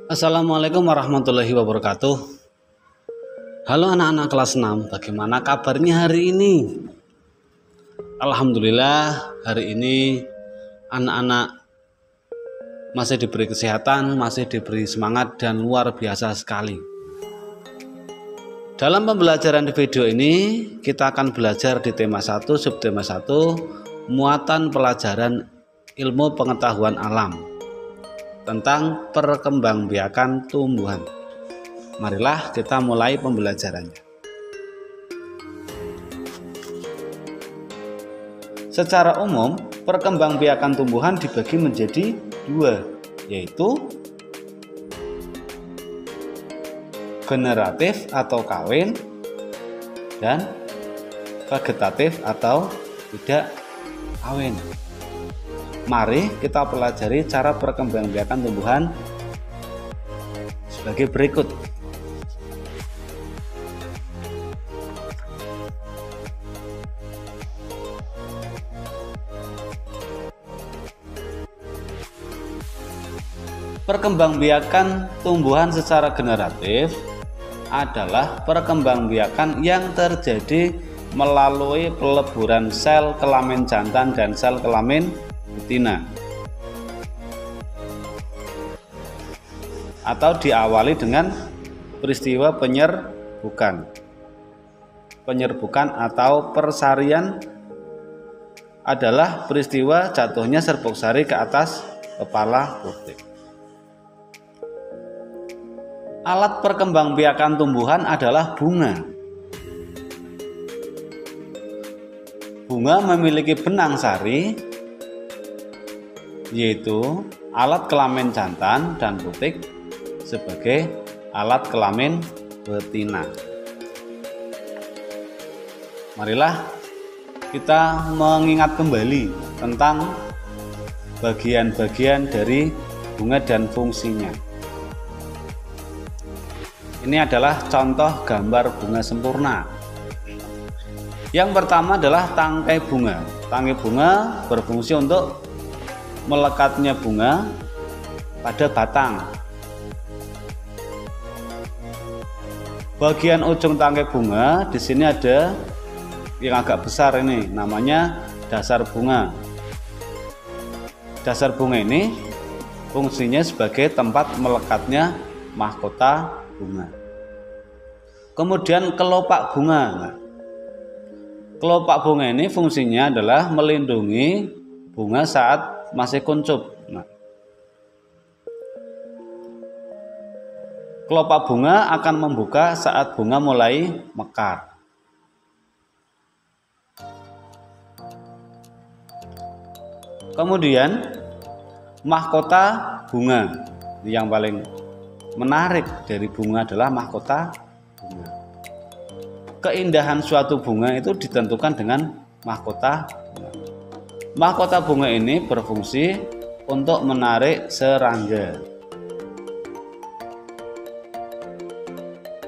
Assalamualaikum warahmatullahi wabarakatuh. Halo anak-anak kelas 6, bagaimana kabarnya hari ini? Alhamdulillah, hari ini anak-anak masih diberi kesehatan, masih diberi semangat dan luar biasa sekali. Dalam pembelajaran di video ini, kita akan belajar di tema 1, subtema 1, muatan pelajaran ilmu pengetahuan alam tentang perkembangbiakan tumbuhan. Marilah kita mulai pembelajarannya. Secara umum, perkembangbiakan tumbuhan dibagi menjadi dua, yaitu generatif atau kawin dan vegetatif atau tidak kawin. Mari kita pelajari cara perkembangbiakan tumbuhan sebagai berikut. Perkembangbiakan tumbuhan secara generatif adalah perkembangbiakan yang terjadi melalui peleburan sel kelamin jantan dan sel kelamin betina, atau diawali dengan peristiwa penyerbukan. Penyerbukan atau persarian adalah peristiwa jatuhnya serbuk sari ke atas kepala putik. Alat perkembangbiakan tumbuhan adalah bunga. Bunga memiliki benang sari, yaitu alat kelamin jantan dan putik sebagai alat kelamin betina. Marilah kita mengingat kembali tentang bagian-bagian dari bunga dan fungsinya. Ini adalah contoh gambar bunga sempurna. Yang pertama adalah tangkai bunga. Tangkai bunga berfungsi untuk melekatnya bunga pada batang. Bagian ujung tangkai bunga di sini ada yang agak besar, ini namanya dasar bunga. Dasar bunga ini fungsinya sebagai tempat melekatnya mahkota bunga. Kemudian kelopak bunga. Kelopak bunga ini fungsinya adalah melindungi bunga saat masih kuncup. Kelopak bunga akan membuka saat bunga mulai mekar. Kemudian mahkota bunga. Yang paling menarik dari bunga adalah mahkota bunga. Keindahan suatu bunga itu ditentukan dengan mahkota bunga. Mahkota bunga ini berfungsi untuk menarik serangga.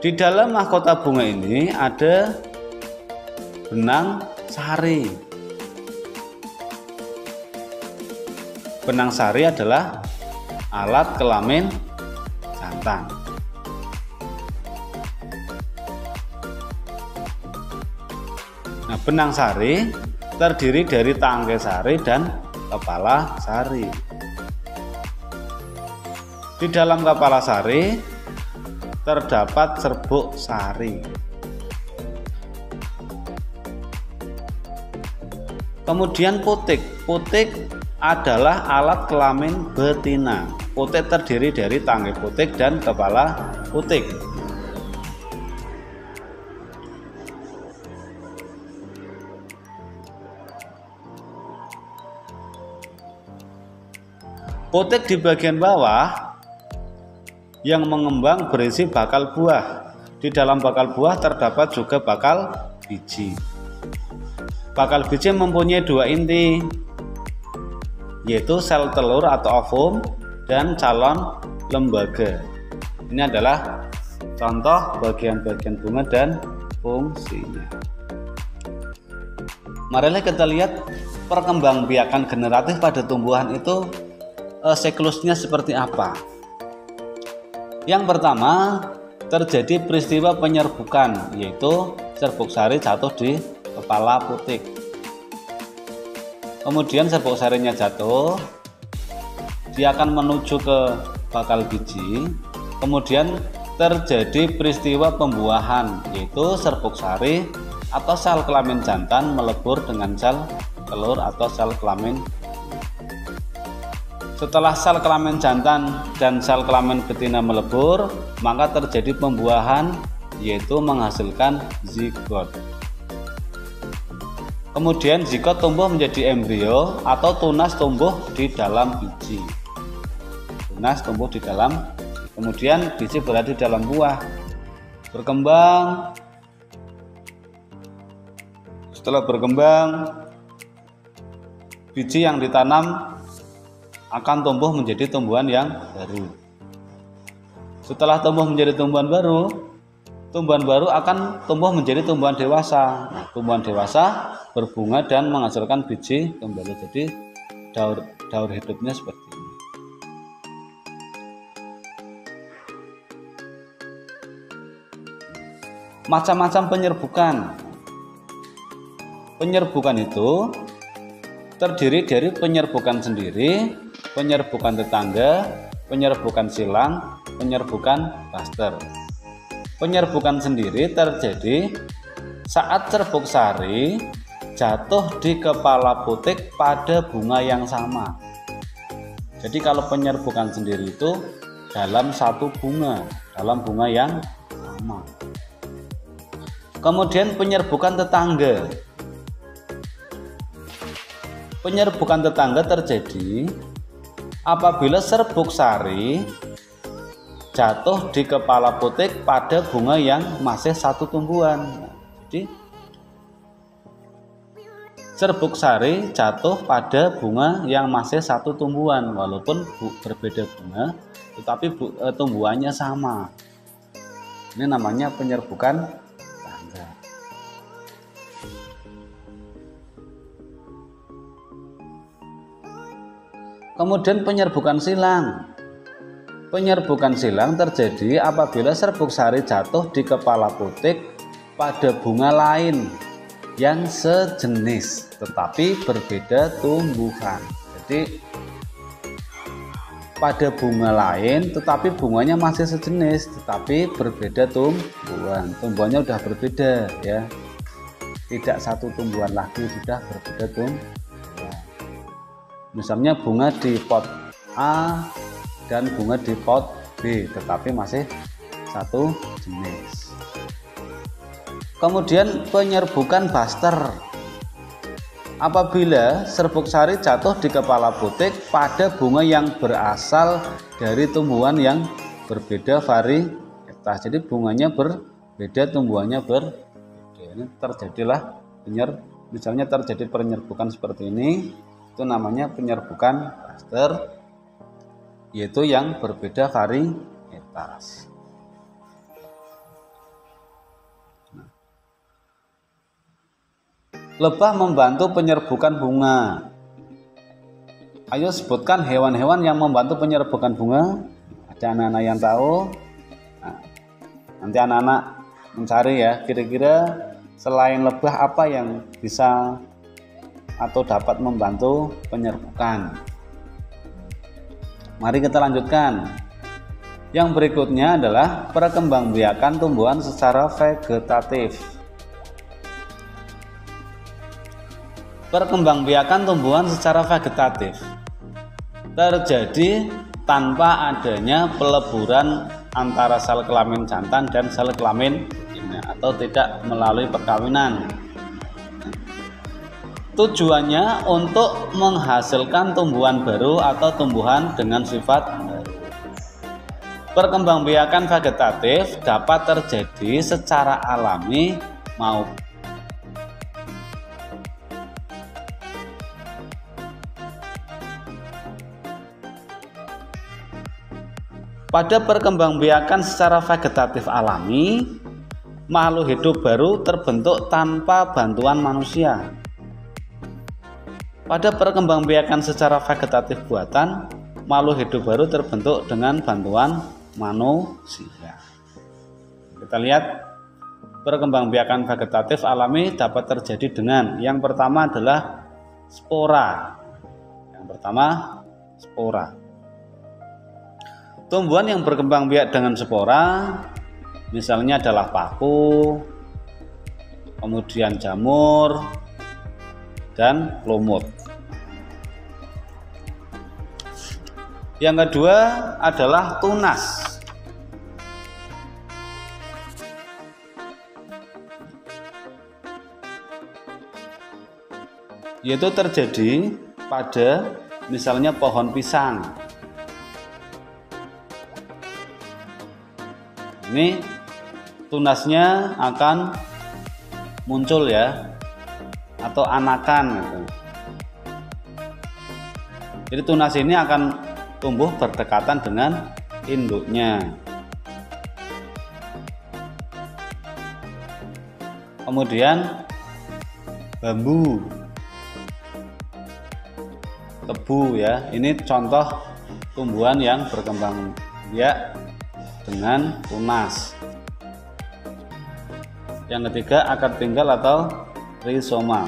Di dalam mahkota bunga ini ada benang sari. Benang sari adalah alat kelamin jantan. Nah, benang sari terdiri dari tangkai sari dan kepala sari. Di dalam kepala sari terdapat serbuk sari. Kemudian putik. Putik adalah alat kelamin betina. Putik terdiri dari tangkai putik dan kepala putik. Putik di bagian bawah yang mengembang berisi bakal buah. Di dalam bakal buah terdapat juga bakal biji. Bakal biji mempunyai dua inti, yaitu sel telur atau ovum dan calon lembaga. Ini adalah contoh bagian-bagian bunga dan fungsinya. Marilah kita lihat perkembangbiakan generatif pada tumbuhan itu siklusnya seperti apa. Yang pertama, terjadi peristiwa penyerbukan, yaitu serbuk sari jatuh di kepala putik. Kemudian serbuk sarinya jatuh, dia akan menuju ke bakal biji. Kemudian terjadi peristiwa pembuahan, yaitu serbuk sari atau sel kelamin jantan melebur dengan sel telur atau sel kelamin. Setelah sel kelamin jantan dan sel kelamin betina melebur, maka terjadi pembuahan, yaitu menghasilkan zigot. Kemudian zigot tumbuh menjadi embrio atau tunas tumbuh di dalam biji. Tunas tumbuh di dalam, kemudian biji berada di dalam buah. Berkembang. Setelah berkembang, biji yang ditanam akan tumbuh menjadi tumbuhan yang baru. Setelah tumbuh menjadi tumbuhan baru akan tumbuh menjadi tumbuhan dewasa. Nah, tumbuhan dewasa berbunga dan menghasilkan biji kembali. Jadi daur hidupnya seperti ini. Macam-macam penyerbukan. Penyerbukan itu terdiri dari penyerbukan sendiri, penyerbukan tetangga, penyerbukan silang, penyerbukan baster. Penyerbukan sendiri terjadi saat serbuk sari jatuh di kepala putik pada bunga yang sama. Jadi kalau penyerbukan sendiri itu dalam satu bunga, dalam bunga yang sama. Kemudian penyerbukan tetangga. Penyerbukan tetangga terjadi apabila serbuk sari jatuh di kepala putik pada bunga yang masih satu tumbuhan. Jadi serbuk sari jatuh pada bunga yang masih satu tumbuhan, walaupun berbeda bunga, tetapi tumbuhannya sama. Ini namanya penyerbukan tetangga. Kemudian penyerbukan silang. Penyerbukan silang terjadi apabila serbuk sari jatuh di kepala putik pada bunga lain yang sejenis tetapi berbeda tumbuhan. Jadi pada bunga lain tetapi bunganya masih sejenis tetapi berbeda tumbuhan. Tumbuhannya sudah berbeda ya. Tidak satu tumbuhan lagi, sudah berbeda tumbuhan. Misalnya bunga di pot A dan bunga di pot B tetapi masih satu jenis. Kemudian penyerbukan baster. Apabila serbuk sari jatuh di kepala putik pada bunga yang berasal dari tumbuhan yang berbeda varietas. Jadi bunganya berbeda, tumbuhannya berbeda. Ini terjadilah misalnya terjadi penyerbukan seperti ini. Itu namanya penyerbukan baster, yaitu yang berbeda varietas. Lebah membantu penyerbukan bunga. Ayo sebutkan hewan-hewan yang membantu penyerbukan bunga. Ada anak-anak yang tahu? Nah, nanti anak-anak mencari ya, kira-kira selain lebah apa yang bisa atau dapat membantu penyerbukan. Mari kita lanjutkan. Yang berikutnya adalah perkembangbiakan tumbuhan secara vegetatif. Perkembangbiakan tumbuhan secara vegetatif terjadi tanpa adanya peleburan antara sel kelamin jantan dan sel kelamin betina atau tidak melalui perkawinan. Tujuannya untuk menghasilkan tumbuhan baru atau tumbuhan dengan sifat baru. Perkembangbiakan vegetatif dapat terjadi secara alami maupun pada perkembangbiakan secara vegetatif alami, makhluk hidup baru terbentuk tanpa bantuan manusia. Pada perkembangbiakan secara vegetatif buatan, makhluk hidup baru terbentuk dengan bantuan manusia. Kita lihat perkembangbiakan vegetatif alami dapat terjadi dengan yang pertama adalah spora. Yang pertama spora. Tumbuhan yang berkembang biak dengan spora misalnya adalah paku, kemudian jamur, dan lumut. Yang kedua adalah tunas. Yaitu terjadi pada misalnya pohon pisang. Ini tunasnya akan muncul ya, atau anakan gitu. Jadi tunas ini akan tumbuh berdekatan dengan induknya. Kemudian bambu, tebu ya, ini contoh tumbuhan yang berkembang biak dengan tunas. Yang ketiga akar tinggal atau rizoma.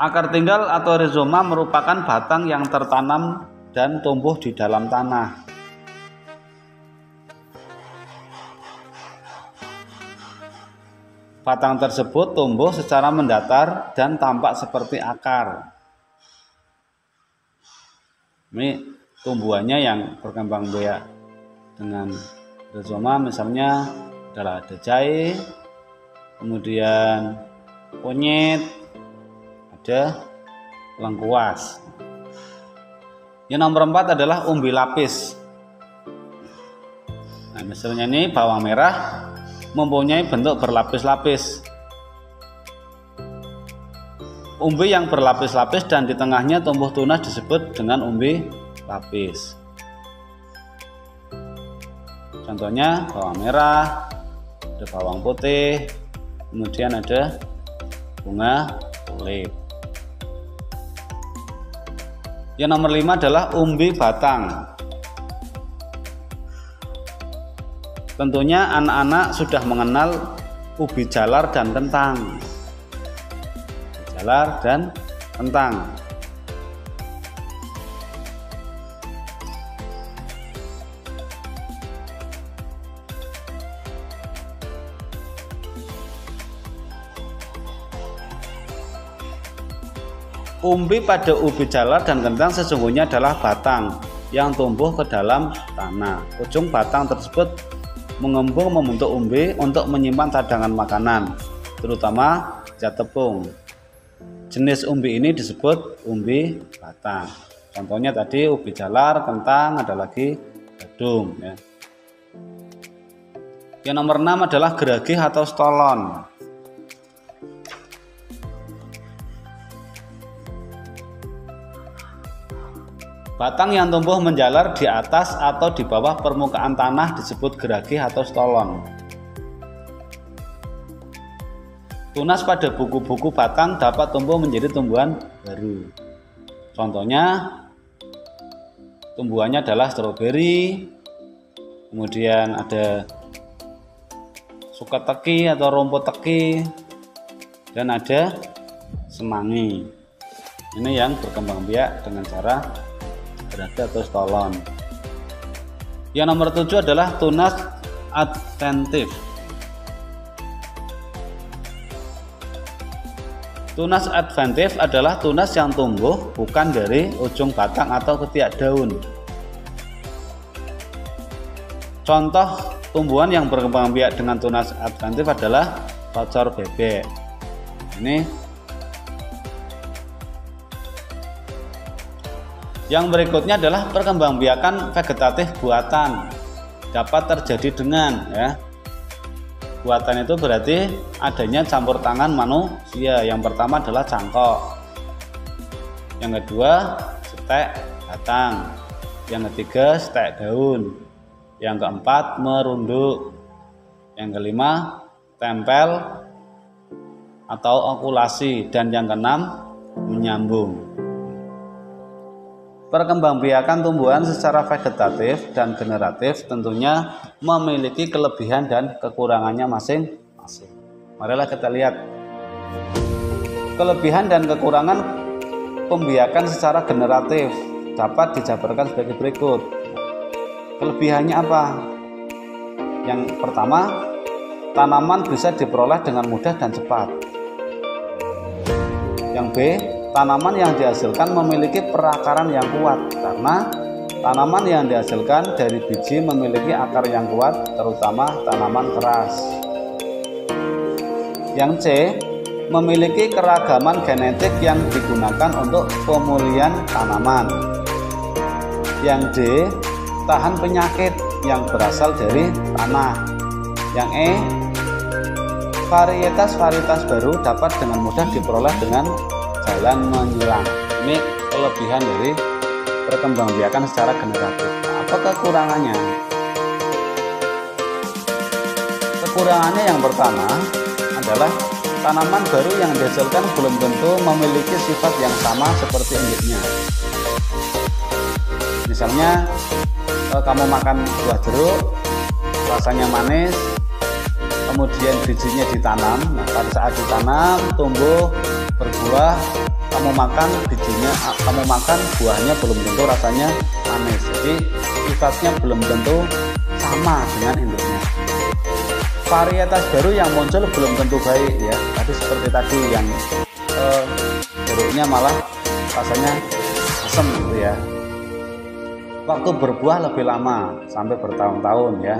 Akar tinggal atau rizoma merupakan batang yang tertanam dan tumbuh di dalam tanah. Batang tersebut tumbuh secara mendatar dan tampak seperti akar. Ini tumbuhannya yang berkembang biak dengan rizoma, misalnya adalah ada jahe, kemudian kunyit, ada lengkuas. Yang nomor 4 adalah umbi lapis. Nah, misalnya ini bawang merah mempunyai bentuk berlapis-lapis. Umbi yang berlapis-lapis dan di tengahnya tumbuh tunas disebut dengan umbi lapis. Contohnya bawang merah, ada bawang putih, kemudian ada bunga tulip. Yang nomor 5 adalah umbi batang. Tentunya anak-anak sudah mengenal ubi jalar dan kentang. Jalar dan kentang. Umbi pada ubi jalar dan kentang sesungguhnya adalah batang yang tumbuh ke dalam tanah. Ujung batang tersebut mengembung membentuk umbi untuk menyimpan cadangan makanan, terutama zat tepung. Jenis umbi ini disebut umbi batang. Contohnya tadi ubi jalar, kentang, ada lagi gadung ya. Yang nomor 6 adalah geragih atau stolon. Batang yang tumbuh menjalar di atas atau di bawah permukaan tanah disebut geragih atau stolon. Tunas pada buku-buku batang dapat tumbuh menjadi tumbuhan baru. Contohnya tumbuhannya adalah stroberi, kemudian ada sukateki atau rumput teki, dan ada semanggi. Ini yang berkembang biak dengan cara geragih atau stolon. Yang nomor 7 adalah tunas adventif. Tunas adventif adalah tunas yang tumbuh bukan dari ujung batang atau ketiak daun. Contoh tumbuhan yang berkembang biak dengan tunas adventif adalah kocor bebek. Ini yang berikutnya adalah perkembangbiakan vegetatif buatan. Dapat terjadi dengan buatan itu berarti adanya campur tangan manusia. Yang pertama adalah cangkok, yang kedua setek batang, yang ketiga setek daun, yang keempat merunduk, yang kelima tempel atau okulasi, dan yang keenam menyambung. Perkembangbiakan tumbuhan secara vegetatif dan generatif tentunya memiliki kelebihan dan kekurangannya masing-masing. Marilah kita lihat. Kelebihan dan kekurangan pembiakan secara generatif dapat dijabarkan sebagai berikut. Kelebihannya apa? Yang pertama, tanaman bisa diperoleh dengan mudah dan cepat. Yang B, tanaman yang dihasilkan memiliki perakaran yang kuat karena tanaman yang dihasilkan dari biji memiliki akar yang kuat, terutama tanaman keras. Yang C, memiliki keragaman genetik yang digunakan untuk pemulihan tanaman. Yang D, tahan penyakit yang berasal dari tanah. Yang E, varietas-varietas baru dapat dengan mudah diperoleh dengan jalan menyilang. Ini kelebihan dari perkembangbiakan secara generatif. Apa kekurangannya? Kekurangannya yang pertama adalah tanaman baru yang dihasilkan belum tentu memiliki sifat yang sama seperti induknya. Misalnya kamu makan buah jeruk, rasanya manis, kemudian bijinya ditanam. Nah, pada saat ditanam, tumbuh, berbuah, kamu makan bijinya, kamu makan buahnya belum tentu rasanya manis. Jadi sifatnya belum tentu sama dengan induknya. Varietas baru yang muncul belum tentu baik ya. Tadi seperti tadi yang jeruknya malah rasanya asam gitu ya. Waktu berbuah lebih lama sampai bertahun-tahun ya.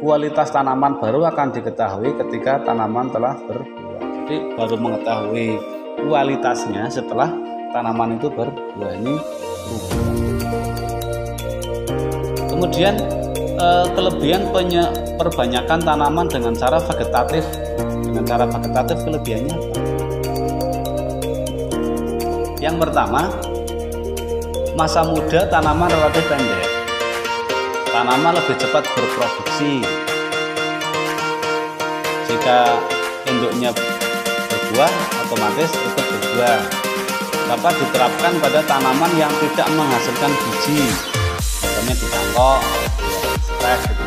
Kualitas tanaman baru akan diketahui ketika tanaman telah berbuah. Jadi baru mengetahui kualitasnya setelah tanaman itu berbuah. Ini berubah. Kemudian kelebihan perbanyakan tanaman dengan cara vegetatif. Dengan cara vegetatif kelebihannya apa? Yang pertama, masa muda tanaman relatif pendek. Tanaman lebih cepat berproduksi. Jika induknya berbuah, otomatis ikut berbuah. Dapat diterapkan pada tanaman yang tidak menghasilkan biji, misalnya di cangkok, stek gitu.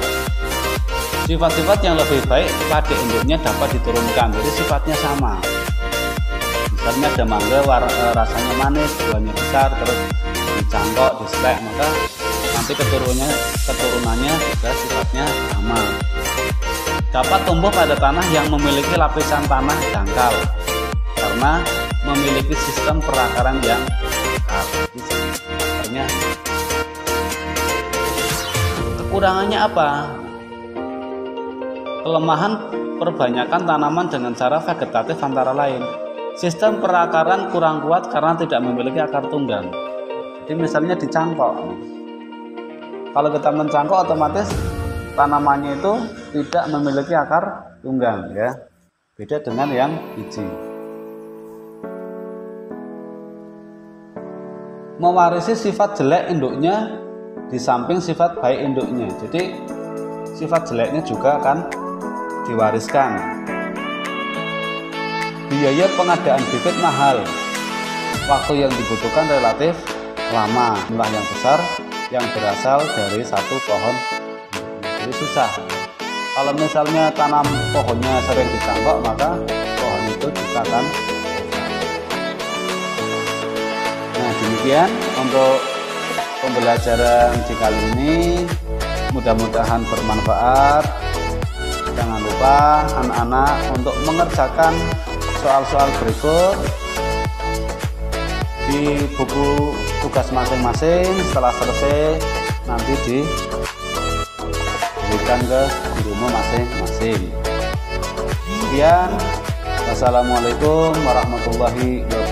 Sifat-sifat yang lebih baik pada induknya dapat diturunkan, jadi sifatnya sama. Misalnya ada mangga rasanya manis, buahnya besar, terus dicangkok, di stek, maka nanti keturunannya juga sifatnya sama. Dapat tumbuh pada tanah yang memiliki lapisan tanah dangkal karena memiliki sistem perakaran yang akarnya. Kekurangannya apa? Kelemahan perbanyakan tanaman dengan cara vegetatif antara lain, sistem perakaran kurang kuat karena tidak memiliki akar tunggang. Jadi misalnya dicangkok, kalau kita mencangkok otomatis tanamannya itu tidak memiliki akar tunggang ya, beda dengan yang biji. Mewarisi sifat jelek induknya di samping sifat baik induknya, jadi sifat jeleknya juga akan diwariskan. Biaya pengadaan bibit mahal, waktu yang dibutuhkan relatif lama, jumlah yang besar yang berasal dari satu pohon, jadi susah. Kalau misalnya tanam pohonnya sering dicangkok, maka pohon itu juga akan. Nah, demikian untuk pembelajaran di kali ini, mudah-mudahan bermanfaat. Jangan lupa anak-anak untuk mengerjakan soal-soal berikut di buku tugas masing-masing. Setelah selesai nanti diberikan ke gurumu masing-masing. Sekian, wassalamualaikum warahmatullahi wabarakatuh.